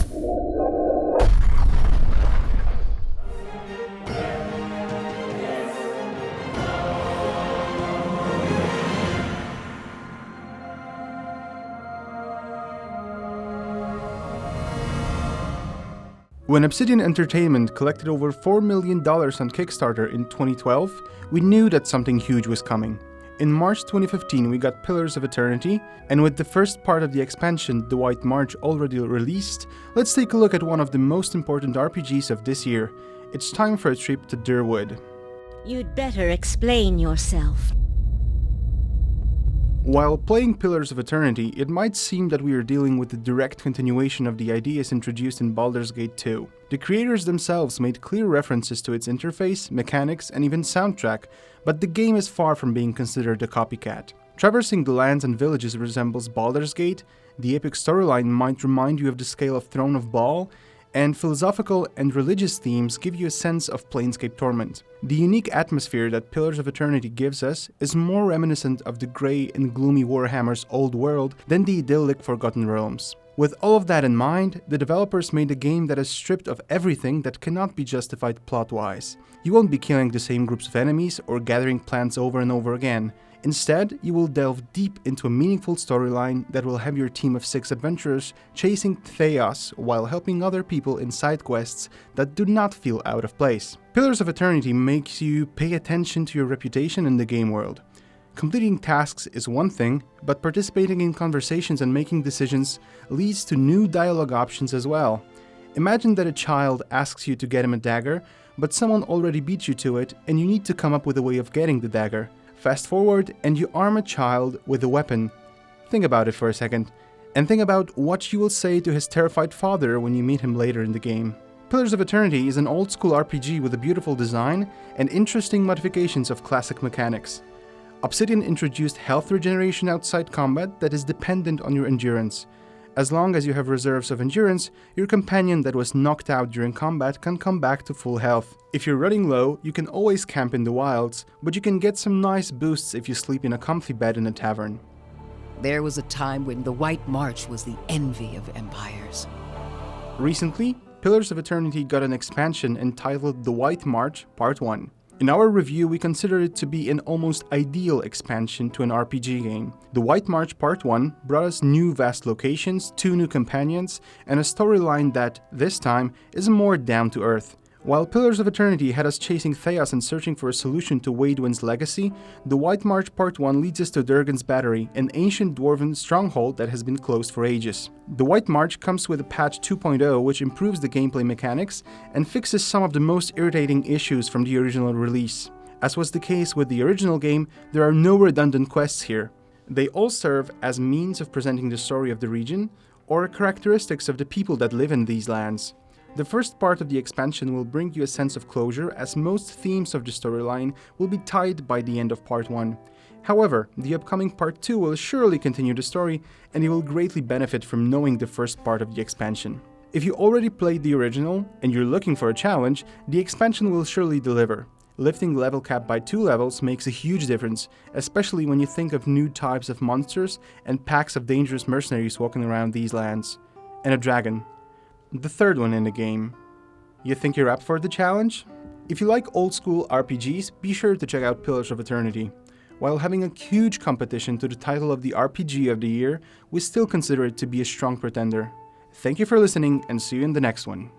When Obsidian Entertainment collected over $4 million on Kickstarter in 2012, we knew that something huge was coming. In March 2015 we got Pillars of Eternity, and with the first part of the expansion, The White March, already released, let's take a look at one of the most important RPGs of this year. It's time for a trip to Durwood. You'd better explain yourself. While playing Pillars of Eternity, it might seem that we are dealing with the direct continuation of the ideas introduced in Baldur's Gate 2. The creators themselves made clear references to its interface, mechanics, and even soundtrack, but the game is far from being considered a copycat. Traversing the lands and villages resembles Baldur's Gate, the epic storyline might remind you of the scale of Throne of Baal, and philosophical and religious themes give you a sense of Planescape Torment. The unique atmosphere that Pillars of Eternity gives us is more reminiscent of the grey and gloomy Warhammer's old world than the idyllic Forgotten Realms. With all of that in mind, the developers made a game that is stripped of everything that cannot be justified plot-wise. You won't be killing the same groups of enemies or gathering plants over and over again. Instead, you will delve deep into a meaningful storyline that will have your team of 6 adventurers chasing Theos while helping other people in side quests that do not feel out of place. Pillars of Eternity makes you pay attention to your reputation in the game world. Completing tasks is one thing, but participating in conversations and making decisions leads to new dialogue options as well. Imagine that a child asks you to get him a dagger, but someone already beat you to it and you need to come up with a way of getting the dagger. Fast forward and you arm a child with a weapon. Think about it for a second, and think about what you will say to his terrified father when you meet him later in the game. Pillars of Eternity is an old school RPG with a beautiful design and interesting modifications of classic mechanics. Obsidian introduced health regeneration outside combat that is dependent on your endurance. As long as you have reserves of endurance, your companion that was knocked out during combat can come back to full health. If you're running low, you can always camp in the wilds, but you can get some nice boosts if you sleep in a comfy bed in a tavern. There was a time when the White March was the envy of empires. Recently, Pillars of Eternity got an expansion entitled The White March Part 1. In our review, we consider it to be an almost ideal expansion to an RPG game. The White March Part 1 brought us new vast locations, 2 new companions, and a storyline that, this time, is more down to earth. While Pillars of Eternity had us chasing Theos and searching for a solution to Waidwen's legacy, The White March Part 1 leads us to Durgan's Battery, an ancient dwarven stronghold that has been closed for ages. The White March comes with a patch 2.0 which improves the gameplay mechanics and fixes some of the most irritating issues from the original release. As was the case with the original game, there are no redundant quests here. They all serve as means of presenting the story of the region or characteristics of the people that live in these lands. The first part of the expansion will bring you a sense of closure, as most themes of the storyline will be tied by the end of Part 1. However, the upcoming Part 2 will surely continue the story, and you will greatly benefit from knowing the first part of the expansion. If you already played the original, and you're looking for a challenge, the expansion will surely deliver. Lifting the level cap by 2 levels makes a huge difference, especially when you think of new types of monsters and packs of dangerous mercenaries walking around these lands. And a dragon. The third one in the game. You think you're up for the challenge? If you like old school RPGs, be sure to check out Pillars of Eternity. While having a huge competition to the title of the RPG of the year, we still consider it to be a strong pretender. Thank you for listening and see you in the next one.